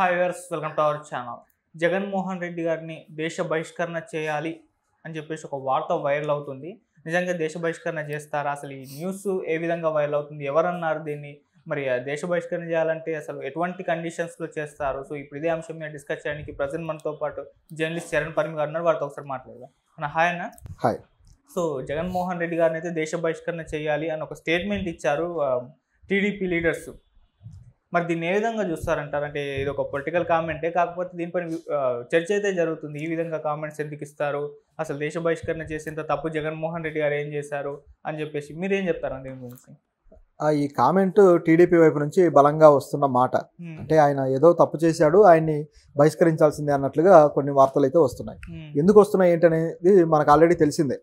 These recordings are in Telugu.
Hi viewers, welcome to our channel. Jaganmohan Reddy గారిని దేశ బహిష్కరణ చేయాలి అని చెప్పేసి ఒక వార్త వైరల్ అవుతుంది. నిజంగా దేశ బహిష్కరణ చేస్తారా? అసలు ఈ న్యూస్ ఏ విధంగా వైరల్ అవుతుంది? ఎవరన్నారు దీన్ని? మరి దేశ బహిష్కరణ చేయాలంటే అసలు ఎటువంటి కండిషన్స్లో చేస్తారు? సో ఇప్పుడు ఇదే అంశం మీద డిస్కస్ చేయడానికి ప్రజెంట్ మనతో పాటు జర్నలిస్ట్ చరణ్ పరిమి గారు ఉన్నారు. వారితో ఒకసారి మాట్లాడదాం. హాయ్ అన్న. హాయ్. సో జగన్మోహన్ రెడ్డి గారిని అయితే దేశ బహిష్కరణ చేయాలి అని ఒక స్టేట్మెంట్ ఇచ్చారు టీడీపీ లీడర్స్. మరి దీన్ని ఏ విధంగా చూస్తారంటారు? అంటే ఇది ఒక పొలిటికల్ కామెంటే, కాకపోతే దీనిపైన చర్చ అయితే జరుగుతుంది. ఈ విధంగా కామెంట్స్ ఎందుకు ఇస్తారు, అసలు దేశ బహిష్కరణ చేసేంత తప్పు జగన్మోహన్ రెడ్డి గారు ఏం చేశారు అని చెప్పేసి మీరేం చెప్తారు దీని గురించి? ఈ కామెంట్ టీడీపీ వైపు నుంచి బలంగా వస్తున్న మాట. అంటే ఆయన ఏదో తప్పు చేశాడు, ఆయన్ని బహిష్కరించాల్సిందే అన్నట్లుగా కొన్ని వార్తలు అయితే వస్తున్నాయి. ఎందుకు వస్తున్నాయి ఏంటనేది మనకు ఆల్రెడీ తెలిసిందే.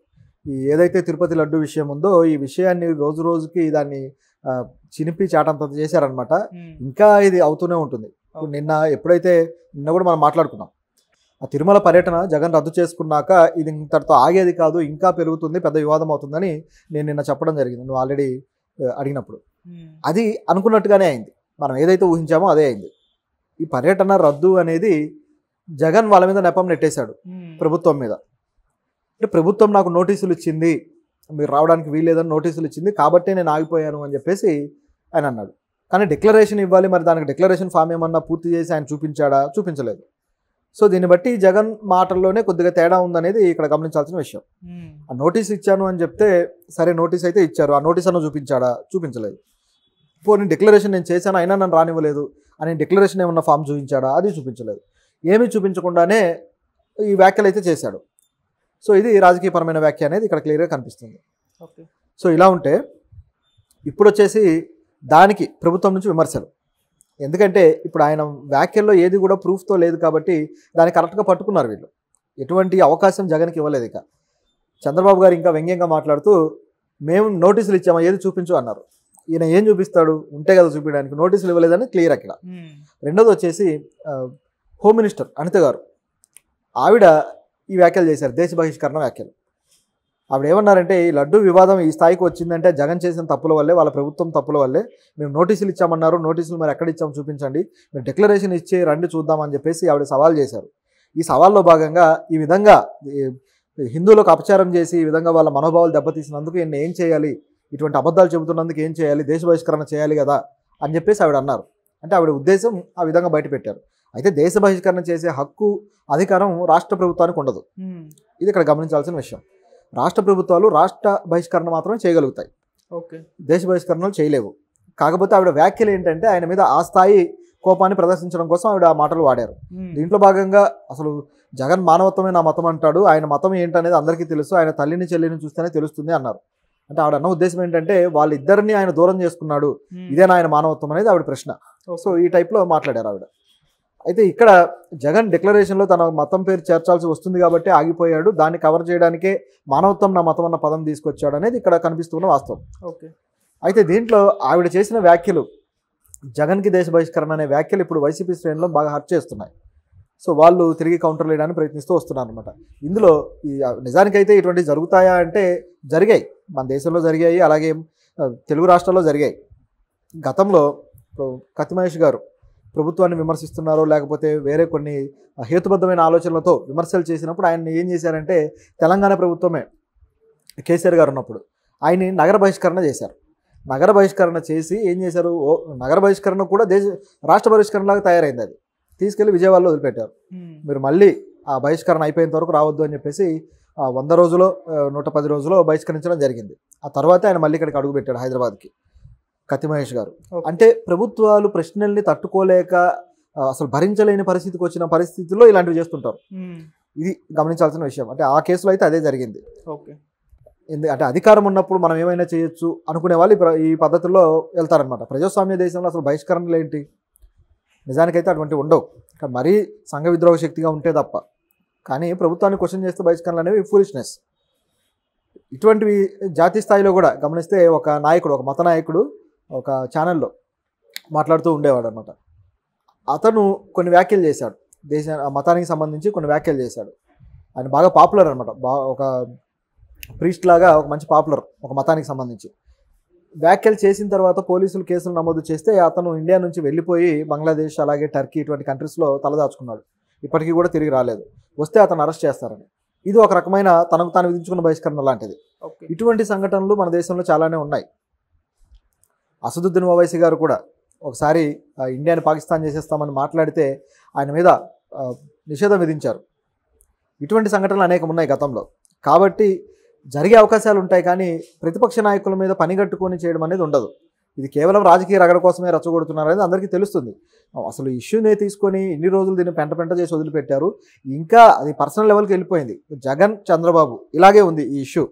ఈ ఏదైతే తిరుపతి లడ్డు విషయం ఉందో, ఈ విషయాన్ని రోజు రోజుకి దాన్ని చినిపి చాటంత చేశారనమాట. ఇంకా ఇది అవుతూనే ఉంటుంది. ఎప్పుడైతే నిన్న కూడా మనం మాట్లాడుకున్నాం, ఆ తిరుమల పర్యటన జగన్ రద్దు చేసుకున్నాక ఇది ఇంతటితో ఆగేది కాదు, ఇంకా పెరుగుతుంది, పెద్ద వివాదం అవుతుందని నేను నిన్న చెప్పడం జరిగింది, నువ్వు ఆల్రెడీ అడిగినప్పుడు. అది అనుకున్నట్టుగానే అయింది. మనం ఏదైతే ఊహించామో అదే అయింది. ఈ పర్యటన రద్దు అనేది జగన్ వాళ్ళ మీద నెపం నెట్టేశాడు, ప్రభుత్వం మీద. అంటే ప్రభుత్వం నాకు నోటీసులు ఇచ్చింది, మీరు రావడానికి వీల్లేదని నోటీసులు ఇచ్చింది, కాబట్టే నేను ఆగిపోయాను అని చెప్పేసి ఆయన అన్నాడు. కానీ డిక్లరేషన్ ఇవ్వాలి, మరి దానికి డిక్లరేషన్ ఫామ్ ఏమన్నా పూర్తి చేసి ఆయన చూపించాడా? చూపించలేదు. సో దీన్ని బట్టి జగన్ మాటల్లోనే కొద్దిగా తేడా ఉందనేది ఇక్కడ గమనించాల్సిన విషయం. ఆ నోటీస్ ఇచ్చాను అని చెప్తే సరే, నోటీస్ అయితే ఇచ్చారు, ఆ నోటీస్ అన్న చూపించాడా? చూపించలేదు. పోనీ డిక్లరేషన్ నేను చేశాను అయినా నన్ను రానివ్వలేదు అని డిక్లరేషన్ ఏమన్నా ఫామ్ చూపించాడా? అది చూపించలేదు. ఏమీ చూపించకుండానే ఈ వ్యాఖ్యలు అయితే చేశాడు. సో ఇది రాజకీయపరమైన వ్యాఖ్య అనేది ఇక్కడ క్లియర్గా కనిపిస్తుంది. ఓకే. సో ఇలా ఉంటే ఇప్పుడు వచ్చేసి దానికి ప్రభుత్వం నుంచి విమర్శలు. ఎందుకంటే ఇప్పుడు ఆయన వ్యాఖ్యల్లో ఏది కూడా ప్రూఫ్తో లేదు కాబట్టి దాన్ని కరెక్ట్గా పట్టుకున్నారు వీళ్ళు. ఎటువంటి అవకాశం జగన్కి ఇవ్వలేదు. ఇక చంద్రబాబు గారు ఇంకా వ్యంగ్యంగా మాట్లాడుతూ, మేము నోటీసులు ఇచ్చామా, ఏది చూపించు అన్నారు. ఈయన ఏం చూపిస్తాడు? ఉంటే కదా చూపించడానికి, నోటీసులు ఇవ్వలేదని క్లియర్ అక్కడ. రెండోది వచ్చేసి హోమ్ మినిస్టర్ అనిత గారు, ఆవిడ ఈ వ్యాఖ్యలు చేశారు, దేశ బహిష్కరణ వ్యాఖ్యలు. ఆవిడ ఏమన్నారంటే, ఈ లడ్డు వివాదం ఈ స్థాయికి వచ్చిందంటే జగన్ చేసిన తప్పుల వల్లే, వాళ్ళ ప్రభుత్వం తప్పుల వల్లే. మేము నోటీసులు ఇచ్చామన్నారు, నోటీసులు మరి ఎక్కడ ఇచ్చాము చూపించండి, మీరు డిక్లరేషన్ ఇచ్చి రండి చూద్దామని చెప్పేసి ఆవిడ సవాల్ చేశారు. ఈ సవాల్లో భాగంగా ఈ విధంగా హిందువులకు అపచారం చేసి ఈ విధంగా వాళ్ళ మనోభావాలు దెబ్బతీసినందుకు ఈయన ఏం చేయాలి, ఇటువంటి అబద్ధాలు చెబుతున్నందుకు ఏం చేయాలి, దేశ బహిష్కరణ చేయాలి కదా అని చెప్పేసి ఆవిడ అన్నారు. అంటే ఆవిడ ఉద్దేశం ఆ విధంగా బయటపెట్టారు. అయితే దేశ బహిష్కరణ చేసే హక్కు, అధికారం రాష్ట్ర ప్రభుత్వానికి ఉండదు. ఇది ఇక్కడ గమనించాల్సిన విషయం. రాష్ట్ర ప్రభుత్వాలు రాష్ట్ర బహిష్కరణ మాత్రమే చేయగలుగుతాయి, ఓకే, దేశ బహిష్కరణలు చేయలేవు. కాకపోతే ఆవిడ వ్యాఖ్యలు ఏంటంటే ఆయన మీద ఆ స్థాయి కోపాన్ని ప్రదర్శించడం కోసం ఆవిడ ఆ మాటలు వాడారు. దీంట్లో భాగంగా అసలు జగన్ మానవత్వమే నా మతం అంటాడు, ఆయన మతం ఏంటనేది అందరికీ తెలుసు, ఆయన తల్లిని చెల్లిని చూస్తేనే తెలుస్తుంది అన్నారు. అంటే ఆవిడ అన్న ఉద్దేశం ఏంటంటే వాళ్ళిద్దరిని ఆయన దూరం చేసుకున్నాడు, ఇదేనా ఆయన మానవత్వం అనేది ఆవిడ ప్రశ్న. సో ఈ టైప్లో మాట్లాడారు ఆవిడ. అయితే ఇక్కడ జగన్ డిక్లరేషన్లో తన మతం పేరు చేర్చాల్సి వస్తుంది కాబట్టి ఆగిపోయాడు, దాన్ని కవర్ చేయడానికే మానవత్వం నా మతం అన్న పదం తీసుకొచ్చాడు అనేది ఇక్కడ కనిపిస్తున్న వాస్తవం. ఓకే. అయితే దీంట్లో ఆవిడ చేసిన వ్యాఖ్యలు, జగన్కి దేశ బహిష్కరణ అనే వ్యాఖ్యలు ఇప్పుడు వైసీపీ శ్రేణుల్లో బాగా హర్ట్ చేస్తున్నాయి. సో వాళ్ళు తిరిగి కౌంటర్ వేయడానికి ప్రయత్నిస్తూ వస్తున్నారు అనమాట. ఇందులో నిజానికైతే ఇటువంటి జరుగుతాయా అంటే జరిగాయి, మన దేశంలో జరిగాయి, అలాగే తెలుగు రాష్ట్రాల్లో జరిగాయి. గతంలో కత్తి మహేష్ గారు ప్రభుత్వాన్ని విమర్శిస్తున్నారో లేకపోతే వేరే కొన్ని హేతుబద్ధమైన ఆలోచనలతో విమర్శలు చేసినప్పుడు ఆయన ఏం చేశారంటే, తెలంగాణ ప్రభుత్వమే కేసీఆర్ గారు ఉన్నప్పుడు ఆయన్ని నగర బహిష్కరణ చేశారు. నగర బహిష్కరణ చేసి ఏం చేశారు, నగర బహిష్కరణ కూడా రాష్ట్ర బహిష్కరణలాగా తయారైంది. అది తీసుకెళ్లి విజయవాడలో వదిలిపెట్టారు. మీరు మళ్ళీ ఆ బహిష్కరణ అయిపోయేంత వరకు రావద్దు అని చెప్పేసి 100 రోజులో 110 రోజులో బహిష్కరించడం జరిగింది. ఆ తర్వాత ఆయన మళ్ళీ ఇక్కడికి అడుగుపెట్టాడు, హైదరాబాద్కి, కత్తి మహేష్ గారు. అంటే ప్రభుత్వాలు ప్రశ్నల్ని తట్టుకోలేక అసలు భరించలేని పరిస్థితికి వచ్చిన పరిస్థితుల్లో ఇలాంటివి చేస్తుంటారు. ఇది గమనించాల్సిన విషయం. అంటే ఆ కేసులో అయితే అదే జరిగింది. ఓకే. అంటే అధికారం ఉన్నప్పుడు మనం ఏమైనా చేయొచ్చు అనుకునే వాళ్ళు ఈ పద్ధతుల్లో వెళ్తారనమాట. ప్రజాస్వామ్య దేశంలో అసలు బహిష్కరణలు ఏంటి? నిజానికైతే అటువంటివి ఉండవు, మరీ సంఘ విద్రోహ శక్తిగా ఉంటే తప్ప. కానీ ప్రభుత్వాన్ని క్వశ్చన్ చేస్తే బహిష్కరణలు అనేవి ఫూలిష్నెస్. ఇటువంటివి జాతీయ స్థాయిలో కూడా గమనిస్తే ఒక నాయకుడు, ఒక మత నాయకుడు ఒక ఛానల్లో మాట్లాడుతూ ఉండేవాడు అనమాట. అతను కొన్ని వ్యాఖ్యలు చేశాడు, మతానికి సంబంధించి కొన్ని వ్యాఖ్యలు చేశాడు. ఆయన బాగా పాపులర్ అనమాట, ఒక ప్రీస్ట్ లాగా ఒక మంచి పాపులర్ ఒక మతానికి సంబంధించి. వ్యాఖ్యలు చేసిన తర్వాత పోలీసులు కేసులు నమోదు చేస్తే అతను ఇండియా నుంచి వెళ్ళిపోయి బంగ్లాదేశ్ అలాగే టర్కీ ఇటువంటి కంట్రీస్లో తలదాచుకున్నాడు. ఇప్పటికీ కూడా తిరిగి రాలేదు. వస్తే అతను అరెస్ట్ చేస్తారని. ఇది ఒక రకమైన తనకు తాను విధించుకున్న బహిష్కరణ లాంటిది. ఇటువంటి సంఘటనలు మన దేశంలో చాలానే ఉన్నాయి. అసదుద్దీన్ ఓవైసీ గారు కూడా ఒకసారి ఇండియాని పాకిస్తాన్ చేసేస్తామని మాట్లాడితే ఆయన మీద నిషేధం విధించారు. ఇటువంటి సంఘటనలు అనేకం ఉన్నాయి గతంలో. కాబట్టి జరిగే అవకాశాలు ఉంటాయి, కానీ ప్రతిపక్ష నాయకుల మీద పనిగట్టుకొని చేయడం అనేది ఉండదు. ఇది కేవలం రాజకీయ రగడ కోసమే రెచ్చగొడుతున్నారు అనేది అందరికీ తెలుస్తుంది. అసలు ఇష్యూనే తీసుకొని ఇన్ని రోజులు దీన్ని పెంట చేసి వదిలిపెట్టారు. ఇంకా అది పర్సనల్ లెవెల్కి వెళ్ళిపోయింది. జగన్ చంద్రబాబు ఇలాగే ఉంది ఈ ఇష్యూ.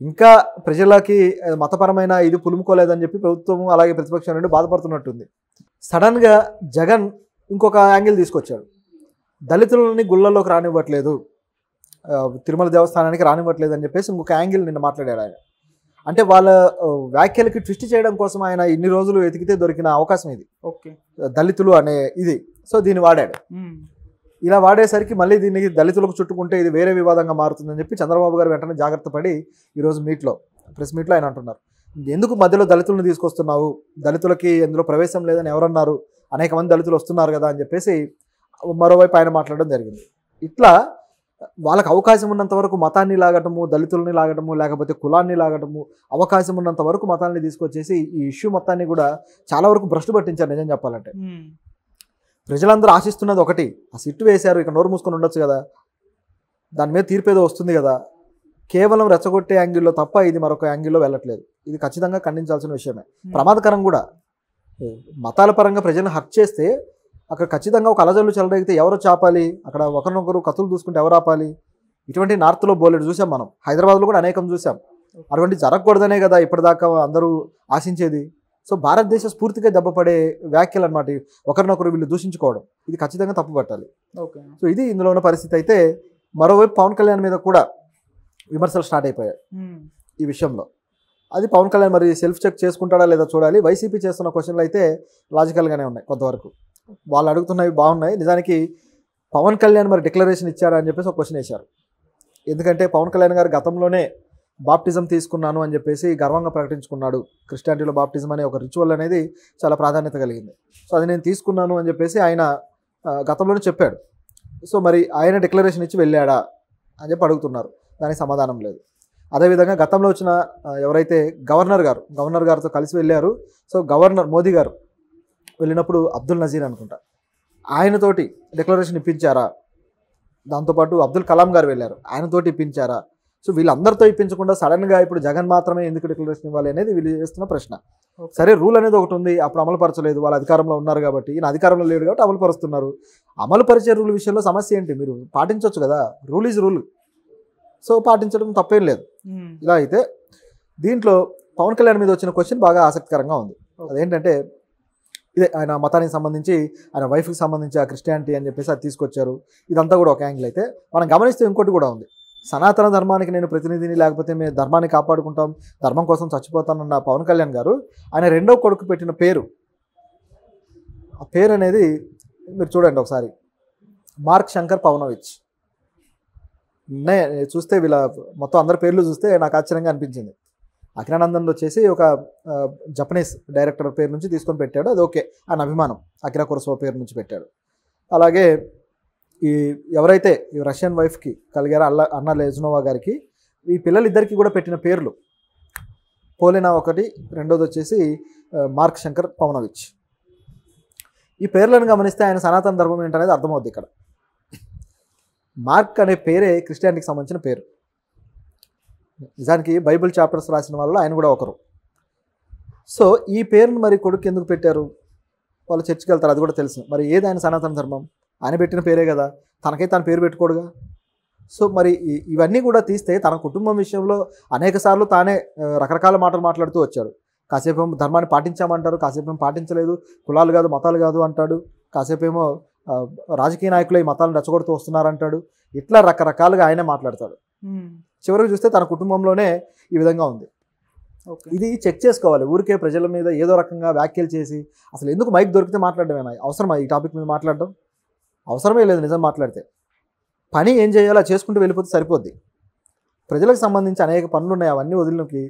ఇంకా ప్రజలకి మతపరమైన ఇది పులుముకోలేదని చెప్పి ప్రభుత్వం అలాగే ప్రతిపక్షం రెండు బాధపడుతున్నట్టుంది. సడన్గా జగన్ ఇంకొక యాంగిల్ తీసుకొచ్చాడు. దళితులని గుళ్ళల్లోకి రానివ్వట్లేదు, తిరుమల దేవస్థానానికి రానివ్వట్లేదు అని చెప్పేసి ఇంకొక యాంగిల్ నిన్న మాట్లాడాడు ఆయన. అంటే వాళ్ళ వ్యాఖ్యలకి ట్విస్ట్ చేయడం కోసం ఆయన ఇన్ని రోజులు వెతికితే దొరికిన అవకాశం ఇది. దళితులు అనే ఇది. సో దీన్ని వాడాడు. ఇలా వాడేసరికి మళ్ళీ దీనికి దళితులకు చుట్టుకుంటే ఇది వేరే వివాదంగా మారుతుందని చెప్పి చంద్రబాబు గారు వెంటనే జాగ్రత్త పడి ఈరోజు ప్రెస్ మీట్లో ఆయన అంటున్నారు, ఎందుకు మధ్యలో దళితులను తీసుకొస్తున్నావు, దళితులకి ఎందులో ప్రవేశం లేదని ఎవరన్నారు, అనేక మంది దళితులు వస్తున్నారు కదా అని చెప్పేసి మరోవైపు ఆయన మాట్లాడడం జరిగింది. ఇట్లా వాళ్ళకి అవకాశం ఉన్నంత వరకు మతాన్ని లాగటము, దళితులని లాగటము, లేకపోతే కులాన్ని లాగటము, అవకాశం ఉన్నంత వరకు మతాన్ని తీసుకొచ్చేసి ఈ ఇష్యూ మొత్తాన్ని కూడా చాలా వరకు భ్రష్టు పట్టించారు. నిజం చెప్పాలంటే ప్రజలందరూ ఆశిస్తున్నది ఒకటి, ఆ సిట్టు వేశారు, ఇక నోరు మూసుకొని ఉండొచ్చు కదా, దాని మీద తీర్పేదో వస్తుంది కదా. కేవలం రెచ్చగొట్టే యాంగిల్లో తప్ప ఇది మరొక యాంగిల్లో వెళ్ళట్లేదు. ఇది ఖచ్చితంగా ఖండించాల్సిన విషయమే. ప్రమాదకరం కూడా. మతాల పరంగా ప్రజలను హర్ట్ చేస్తే అక్కడ ఖచ్చితంగా ఒక అలజల్లు చెలరేగితే ఎవరు చాపాలి, అక్కడ ఒకరినొకరు కత్తులు దూసుకుంటే ఎవరు ఆపాలి. ఇటువంటి నార్త్లో బోలెడు చూసాం మనం, హైదరాబాద్లో కూడా అనేకం చూసాం. అటువంటి జరగకూడదనే కదా ఇప్పటిదాకా అందరూ ఆశించేది. సో భారతదేశ స్ఫూర్తిగా దెబ్బపడే వ్యాఖ్యలు అన్నమాట ఒకరినొకరు వీళ్ళు దూషించుకోవడం, ఇది ఖచ్చితంగా తప్పు పట్టాలి. సో ఇది ఇందులో ఉన్న పరిస్థితి. అయితే మరోవైపు పవన్ కళ్యాణ్ మీద కూడా విమర్శలు స్టార్ట్ అయిపోయాయి ఈ విషయంలో. అది పవన్ కళ్యాణ్ మరి సెల్ఫ్ చెక్ చేసుకుంటాడా లేదా చూడాలి. వైసీపీ చేస్తున్న క్వశ్చన్లు అయితే లాజికల్గానే ఉన్నాయి కొంతవరకు. వాళ్ళు అడుగుతున్నవి బాగున్నాయి. నిజానికి పవన్ కళ్యాణ్ మరి డిక్లరేషన్ ఇచ్చారా అని చెప్పేసి ఒక క్వశ్చన్ వేశారు. ఎందుకంటే పవన్ కళ్యాణ్ గారు గతంలోనే బాప్టిజం తీసుకున్నాను అని చెప్పేసి గర్వంగా ప్రకటించుకున్నాడు. క్రిస్టియానిటీలో బాప్టిజం అనే ఒక రిచువల్ అనేది చాలా ప్రాధాన్యత కలిగింది. సో అది నేను తీసుకున్నాను అని చెప్పేసి ఆయన గతంలోనే చెప్పాడు. సో మరి ఆయన డిక్లరేషన్ ఇచ్చి వెళ్ళాడా అని చెప్పి అడుగుతున్నారు. దానికి సమాధానం లేదు. అదేవిధంగా గతంలో వచ్చిన ఎవరైతే గవర్నర్ గారితో కలిసి వెళ్ళారు. సో గవర్నర్ మోదీ గారు వెళ్ళినప్పుడు అబ్దుల్ నజీర్ అనుకుంటా, ఆయనతోటి డిక్లరేషన్ ఇప్పించారా? దాంతోపాటు అబ్దుల్ కలాం గారు వెళ్ళారు, ఆయనతోటి ఇప్పించారా? సో వీళ్ళందరితో ఇప్పించకుండా సడన్గా ఇప్పుడు జగన్ మాత్రమే ఎందుకు డిక్లరేషన్ ఇవ్వాలి అనేది వీళ్ళు చేస్తున్న ప్రశ్న. సరే, రూల్ అనేది ఒకటి ఉంది, అప్పుడు అమలు పరచలేదు, వాళ్ళు అధికారంలో ఉన్నారు కాబట్టి, ఈయన అధికారంలో లేడు కాబట్టి అమలు పరుస్తున్నారు. అమలు పరిచే రూల్ విషయంలో సమస్య ఏంటి? మీరు పాటించవచ్చు కదా, రూల్ ఈజ్ రూల్. సో పాటించడం తప్పేం లేదు. ఇలా అయితే దీంట్లో పవన్ కళ్యాణ్ మీద వచ్చిన క్వశ్చన్ బాగా ఆసక్తికరంగా ఉంది. అదేంటంటే ఇదే ఆయన మతానికి సంబంధించి, ఆయన వైఫ్కి సంబంధించి ఆ క్రిస్టియానిటీ అని చెప్పేసి అది తీసుకొచ్చారు. ఇదంతా కూడా ఒక యాంగిల్. అయితే మనం గమనిస్తే ఇంకోటి కూడా ఉంది. సనాతన ధర్మానికి నేను ప్రతినిధిని, లేకపోతే మేము ధర్మాన్ని కాపాడుకుంటాం, ధర్మం కోసం చచ్చిపోతానన్న పవన్ కళ్యాణ్ గారు ఆయన రెండో కొడుకు పెట్టిన పేరు, ఆ పేరు అనేది మీరు చూడండి ఒకసారి, మార్క్ శంకర్ పవనోవిచ్. చూస్తే వీళ్ళ మొత్తం అందరి పేర్లు చూస్తే నాకు ఆశ్చర్యంగా అనిపించింది. అఖిరానందన్ వచ్చేసి ఒక జపనీస్ డైరెక్టర్ పేరు నుంచి తీసుకొని పెట్టాడు, అది ఓకే, ఆయన అభిమానం. అకిరా కురోసావా పేరు నుంచి పెట్టాడు. అలాగే ఈ ఎవరైతే ఈ రష్యన్ వైఫ్కి కలిగారో అన్నా లెజ్నోవా గారికి, ఈ పిల్లలిద్దరికీ కూడా పెట్టిన పేర్లు పోలినా ఒకటి, రెండోది వచ్చేసి మార్క్ శంకర్ పవనోవిచ్. ఈ పేర్లను గమనిస్తే ఆయన సనాతన ధర్మం ఏంటనేది అర్థమవుద్ది. ఇక్కడ మార్క్ అనే పేరే క్రిస్టియానిటీకి సంబంధించిన పేరు. నిజానికి బైబిల్ చాప్టర్స్ రాసిన వాళ్ళు ఆయన కూడా ఒకరు. సో ఈ పేరును మరి కొడుకు ఎందుకు పెట్టారు? వాళ్ళు చర్చికి వెళ్తారు, అది కూడా తెలుసు. మరి ఏది ఆయన సనాతన ధర్మం? ఆయన పెట్టిన పేరే కదా, తనకైతే తన పేరు పెట్టుకోడుగా. సో మరి ఇవన్నీ కూడా తీస్తే తన కుటుంబం విషయంలో అనేక సార్లు తానే రకరకాల మాటలు మాట్లాడుతూ వచ్చాడు. కాసేపు ఏమో ధర్మాన్ని పాటించామంటారు, కాసేపు ఏమో పాటించలేదు, కులాలు కాదు మతాలు కాదు అంటాడు, కాసేపు ఏమో రాజకీయ నాయకులు ఈ మతాలను రెచ్చగొడుతూ వస్తున్నారంటాడు. ఇట్లా రకరకాలుగా ఆయనే మాట్లాడతాడు. చివరికి చూస్తే తన కుటుంబంలోనే ఈ విధంగా ఉంది. ఇది చెక్ చేసుకోవాలి. ఊరికే ప్రజల మీద ఏదో రకంగా వ్యాఖ్యలు చేసి అసలు ఎందుకు మైక్ దొరికితే మాట్లాడడమేనా? అవసరమా ఈ టాపిక్ మీద మాట్లాడడం? అవసరమే లేదు. నిజం మాట్లాడితే పని ఏం చేయాలో చేసుకుంటూ వెళ్ళిపోతే సరిపోద్ది. ప్రజలకు సంబంధించి అనేక పనులు ఉన్నాయి, అవన్నీ వదిలినకి